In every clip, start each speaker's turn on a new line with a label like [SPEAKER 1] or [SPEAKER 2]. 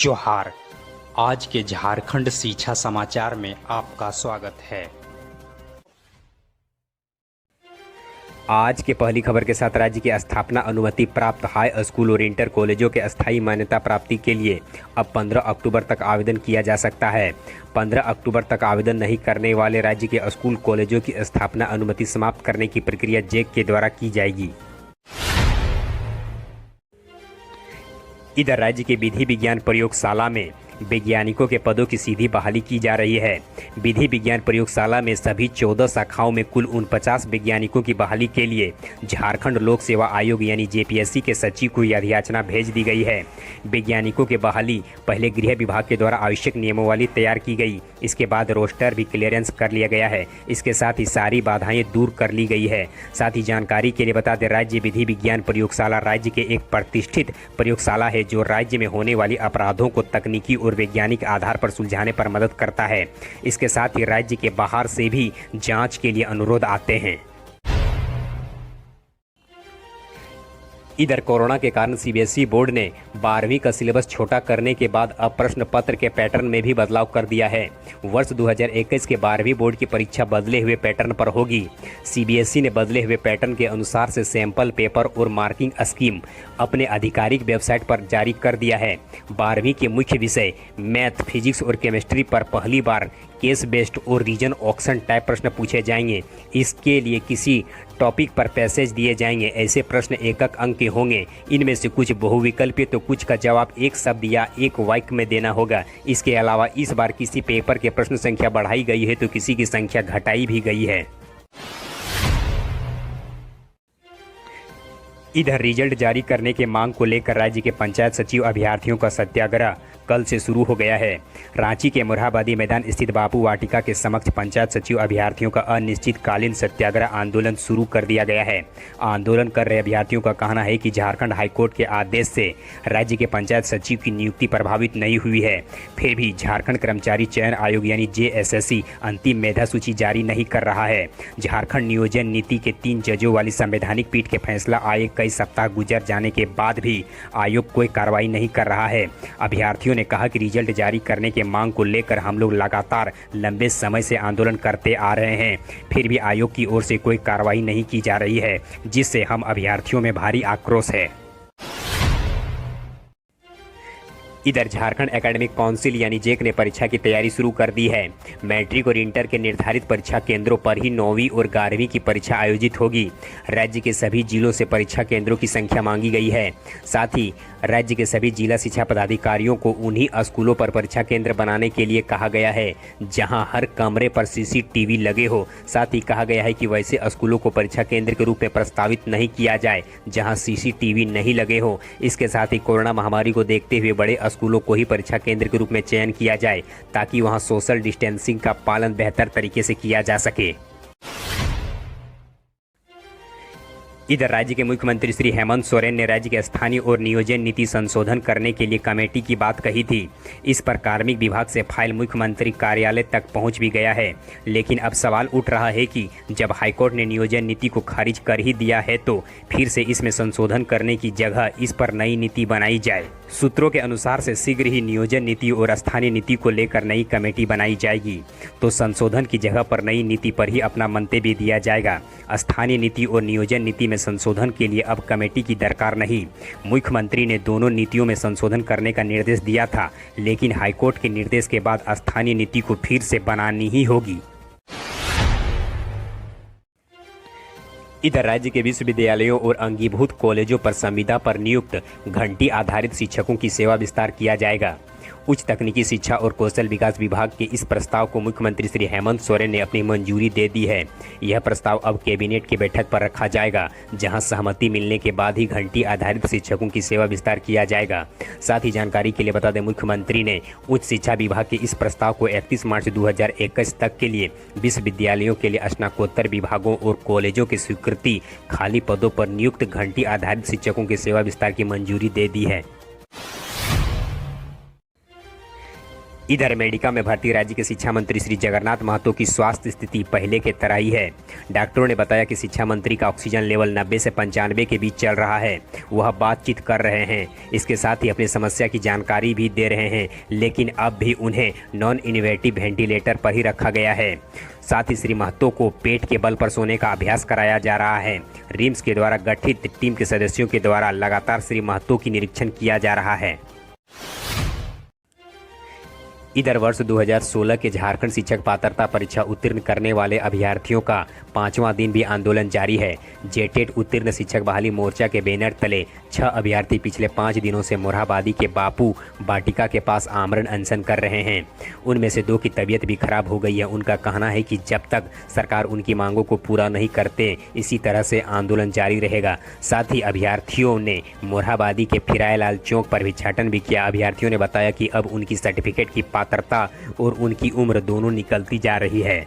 [SPEAKER 1] जोहार। आज के झारखंड शिक्षा समाचार में आपका स्वागत है।
[SPEAKER 2] आज के पहली खबर के साथ राज्य की स्थापना अनुमति प्राप्त हाई स्कूल और इंटर कॉलेजों के अस्थायी मान्यता प्राप्ति के लिए अब 15 अक्टूबर तक आवेदन किया जा सकता है। 15 अक्टूबर तक आवेदन नहीं करने वाले राज्य के स्कूल कॉलेजों की स्थापना अनुमति समाप्त करने की प्रक्रिया जैक के द्वारा की जाएगी। इधर राज्य के विधि विज्ञान प्रयोगशाला में वैज्ञानिकों के पदों की सीधी बहाली की जा रही है। विधि विज्ञान प्रयोगशाला में सभी 14 शाखाओं में कुल 49 वैज्ञानिकों की बहाली के लिए झारखंड लोक सेवा आयोग यानी जेपीएससी के सचिव को यह अधियाचना भेज दी गई है। वैज्ञानिकों की बहाली पहले गृह विभाग के द्वारा आवश्यक नियमावली तैयार की गई, इसके बाद रोस्टर भी क्लियरेंस कर लिया गया है। इसके साथ ही सारी बाधाएं दूर कर ली गई है। साथ ही जानकारी के लिए बता दें, राज्य विधि विज्ञान प्रयोगशाला राज्य के एक प्रतिष्ठित प्रयोगशाला है जो राज्य में होने वाली अपराधों को तकनीकी और वैज्ञानिक आधार पर सुलझाने पर मदद करता है। इसके साथ ही राज्य के बाहर से भी जांच के लिए अनुरोध आते हैं। इधर कोरोना के कारण सीबीएसई बोर्ड ने 12वीं का सिलेबस छोटा करने के बाद अब प्रश्न पत्र के पैटर्न में भी बदलाव कर दिया है। वर्ष 2021 के 12वीं बोर्ड की परीक्षा बदले हुए पैटर्न पर होगी। सीबीएसई ने बदले हुए पैटर्न के अनुसार से सैंपल पेपर और मार्किंग स्कीम अपने आधिकारिक वेबसाइट पर जारी कर दिया है। 12वीं के मुख्य विषय मैथ, फिजिक्स और केमिस्ट्री पर पहली बार केस बेस्ड और रीजन ऑक्शन टाइप प्रश्न पूछे जाएंगे। इसके लिए किसी टॉपिक पर पैसेज दिए जाएंगे। ऐसे प्रश्न एकक अंक के होंगे। इनमें से कुछ बहुविकल्पीय तो कुछ का जवाब एक शब्द या एक वाक्य में देना होगा। इसके अलावा इस बार किसी पेपर के प्रश्न संख्या बढ़ाई गई है तो किसी की संख्या घटाई भी गई है। इधर रिजल्ट जारी करने के मांग को लेकर राज्य के पंचायत सचिव अभ्यर्थियों का सत्याग्रह कल से शुरू हो गया है। रांची के मोरहाबादी मैदान स्थित बापू वाटिका के समक्ष पंचायत सचिव अभ्यर्थियों का अनिश्चितकालीन सत्याग्रह आंदोलन शुरू कर दिया गया है। आंदोलन कर रहे अभ्यर्थियों का कहना है कि झारखंड हाईकोर्ट के आदेश से राज्य के पंचायत सचिव की नियुक्ति प्रभावित नहीं हुई है, फिर भी झारखंड कर्मचारी चयन आयोग यानी जेएसएससी अंतिम मेधा सूची जारी नहीं कर रहा है। झारखंड नियोजन नीति के 3 जजों वाली संवैधानिक पीठ के फैसला आए कई सप्ताह गुजर जाने के बाद भी आयोग कोई कार्रवाई नहीं कर रहा है। अभ्यर्थियों ने कहा कि रिजल्ट जारी करने के मांग को लेकर हम लोग लगातार लंबे समय से आंदोलन करते आ रहे हैं, फिर भी आयोग की ओर से कोई कार्रवाई नहीं की जा रही है, जिससे हम अभ्यर्थियों में भारी आक्रोश है। इधर झारखंड एकेडमिक काउंसिल यानी जैक ने परीक्षा की तैयारी शुरू कर दी है। मैट्रिक और इंटर के निर्धारित परीक्षा केंद्रों पर ही 9वीं और 11वीं की परीक्षा आयोजित होगी। राज्य के सभी जिलों से परीक्षा केंद्रों की संख्या मांगी गई है। साथ ही राज्य के सभी जिला शिक्षा पदाधिकारियों को उन्हीं स्कूलों पर परीक्षा केंद्र बनाने के लिए कहा गया है जहां हर कमरे पर सीसीटीवी लगे हो। साथ ही कहा गया है कि वैसे स्कूलों को परीक्षा केंद्र के रूप में प्रस्तावित नहीं किया जाए जहां सीसीटीवी नहीं लगे हो। इसके साथ ही कोरोना महामारी को देखते हुए बड़े स्कूलों को ही परीक्षा केंद्र के रूप में चयन किया जाए ताकि वहां सोशल डिस्टेंसिंग का पालन बेहतर तरीके से किया जा सके। इधर राज्य के मुख्यमंत्री श्री हेमंत सोरेन ने राज्य के स्थानीय और नियोजन नीति संशोधन करने के लिए कमेटी की बात कही थी। इस पर कार्मिक विभाग से फाइल मुख्यमंत्री कार्यालय तक पहुंच भी गया है, लेकिन अब सवाल उठ रहा है कि जब हाईकोर्ट ने नियोजन नीति को खारिज कर ही दिया है तो फिर से इसमें संशोधन करने की जगह इस पर नई नीति बनाई जाए। सूत्रों के अनुसार से शीघ्र ही नियोजन नीति और स्थानीय नीति को लेकर नई कमेटी बनाई जाएगी, तो संशोधन की जगह पर नई नीति पर ही अपना मंतव्य दिया जाएगा। स्थानीय नीति और नियोजन नीति में संशोधन के लिए अब कमेटी की दरकार नहीं। मुख्यमंत्री ने दोनों नीतियों में संशोधन करने का निर्देश दिया था, लेकिन हाईकोर्ट के निर्देश के बाद स्थानीय नीति को फिर से बनानी ही होगी। इधर राज्य के विश्वविद्यालयों और अंगीभूत कॉलेजों पर संविदा पर नियुक्त घंटी आधारित शिक्षकों की सेवा विस्तार किया जाएगा। उच्च तकनीकी शिक्षा और कौशल विकास विभाग के इस प्रस्ताव को मुख्यमंत्री श्री हेमंत सोरेन ने अपनी मंजूरी दे दी है। यह प्रस्ताव अब कैबिनेट की बैठक पर रखा जाएगा, जहां सहमति मिलने के बाद ही घंटी आधारित शिक्षकों की सेवा विस्तार किया जाएगा। साथ ही जानकारी के लिए बता दें, मुख्यमंत्री ने उच्च शिक्षा विभाग के इस प्रस्ताव को 31 मार्च 2021 तक के लिए विश्वविद्यालयों के लिए स्नातकोत्तर विभागों और कॉलेजों की स्वीकृति खाली पदों पर नियुक्त घंटी आधारित शिक्षकों की सेवा विस्तार की मंजूरी दे दी है। इधर अमेरिका में भर्ती राज्य के शिक्षा मंत्री श्री जगन्नाथ महतो की स्वास्थ्य स्थिति पहले के तरह ही है। डॉक्टरों ने बताया कि शिक्षा मंत्री का ऑक्सीजन लेवल 90 से 95 के बीच चल रहा है। वह बातचीत कर रहे हैं, इसके साथ ही अपनी समस्या की जानकारी भी दे रहे हैं, लेकिन अब भी उन्हें नॉन इनोवेटिव वेंटिलेटर पर ही रखा गया है। साथ ही श्री महतो को पेट के बल पर सोने का अभ्यास कराया जा रहा है। रिम्स के द्वारा गठित टीम के सदस्यों के द्वारा लगातार श्री महतो की निरीक्षण किया जा रहा है। इधर वर्ष 2016 के झारखंड शिक्षक पात्रता परीक्षा उत्तीर्ण करने वाले अभ्यर्थियों का 5वां दिन भी आंदोलन जारी है। जेटेट उत्तीर्ण शिक्षक बहाली मोर्चा के बैनर तले 6 अभ्यर्थी पिछले 5 दिनों से मोरहाबादी के बापू वाटिका के पास आमरण अनशन कर रहे हैं। उनमें से 2 की तबीयत भी खराब हो गई है। उनका कहना है कि जब तक सरकार उनकी मांगों को पूरा नहीं करते, इसी तरह से आंदोलन जारी रहेगा। साथ ही अभ्यर्थियों ने मोरहाबादी के फिरायलाल चौक पर भिक्षाटन भी किया। अभ्यर्थियों ने बताया कि अब उनकी सर्टिफिकेट की पात्रता और उनकी उम्र दोनों निकलती जा रही है।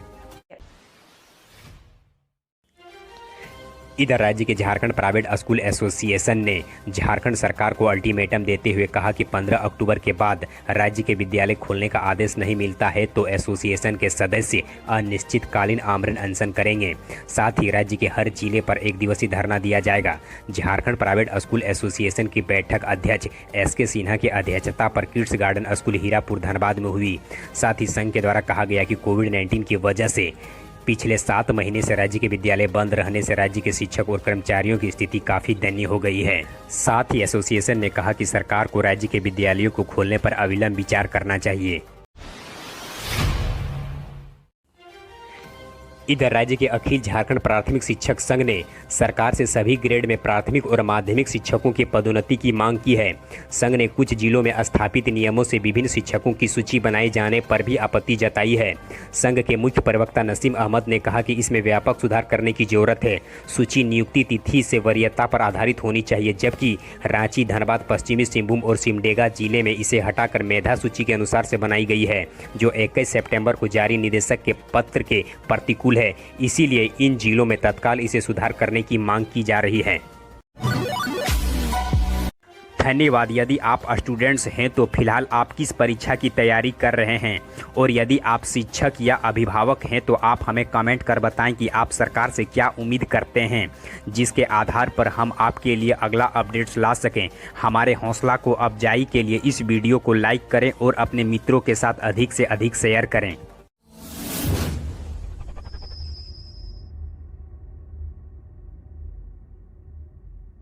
[SPEAKER 2] इधर राज्य के झारखंड प्राइवेट स्कूल एसोसिएशन ने झारखंड सरकार को अल्टीमेटम देते हुए कहा कि 15 अक्टूबर के बाद राज्य के विद्यालय खोलने का आदेश नहीं मिलता है तो एसोसिएशन के सदस्य अनिश्चितकालीन आमरण अनशन करेंगे। साथ ही राज्य के हर जिले पर 1 दिवसीय धरना दिया जाएगा। झारखंड प्राइवेट स्कूल एसोसिएशन की बैठक अध्यक्ष SK सिन्हा की अध्यक्षता पर kids garden school Hirapur Dhanbad में हुई। साथ ही संघ के द्वारा कहा गया कि कोविड-19 की वजह से पिछले 7 महीने से राज्य के विद्यालय बंद रहने से राज्य के शिक्षक और कर्मचारियों की स्थिति काफ़ी दयनीय हो गई है। साथ ही एसोसिएशन ने कहा कि सरकार को राज्य के विद्यालयों को खोलने पर अविलंब विचार करना चाहिए। इधर राज्य के अखिल झारखंड प्राथमिक शिक्षक संघ ने सरकार से सभी ग्रेड में प्राथमिक और माध्यमिक शिक्षकों की पदोन्नति की मांग की है। संघ ने कुछ जिलों में स्थापित नियमों से विभिन्न शिक्षकों की सूची बनाए जाने पर भी आपत्ति जताई है। संघ के मुख्य प्रवक्ता नसीम अहमद ने कहा कि इसमें व्यापक सुधार करने की जरूरत है। सूची नियुक्ति तिथि से वरीयता पर आधारित होनी चाहिए, जबकि रांची, धनबाद, पश्चिमी सिंहभूम और सिमडेगा जिले में इसे हटाकर मेधा सूची के अनुसार से बनाई गई है, जो 21 सितंबर को जारी निदेशक के पत्र के प्रतिकूल है। इसीलिए इन जिलों में तत्काल इसे सुधार करने की मांग की जा रही है। धन्यवाद। यदि आप स्टूडेंट्स हैं तो फिलहाल आप किस परीक्षा की तैयारी कर रहे हैं, और यदि आप शिक्षक या अभिभावक हैं तो आप हमें कमेंट कर बताएं कि आप सरकार से क्या उम्मीद करते हैं, जिसके आधार पर हम आपके लिए अगला अपडेट्स ला सकें। हमारे हौसला को अफजाई के लिए इस वीडियो को लाइक करें और अपने मित्रों के साथ अधिक से अधिक शेयर करें।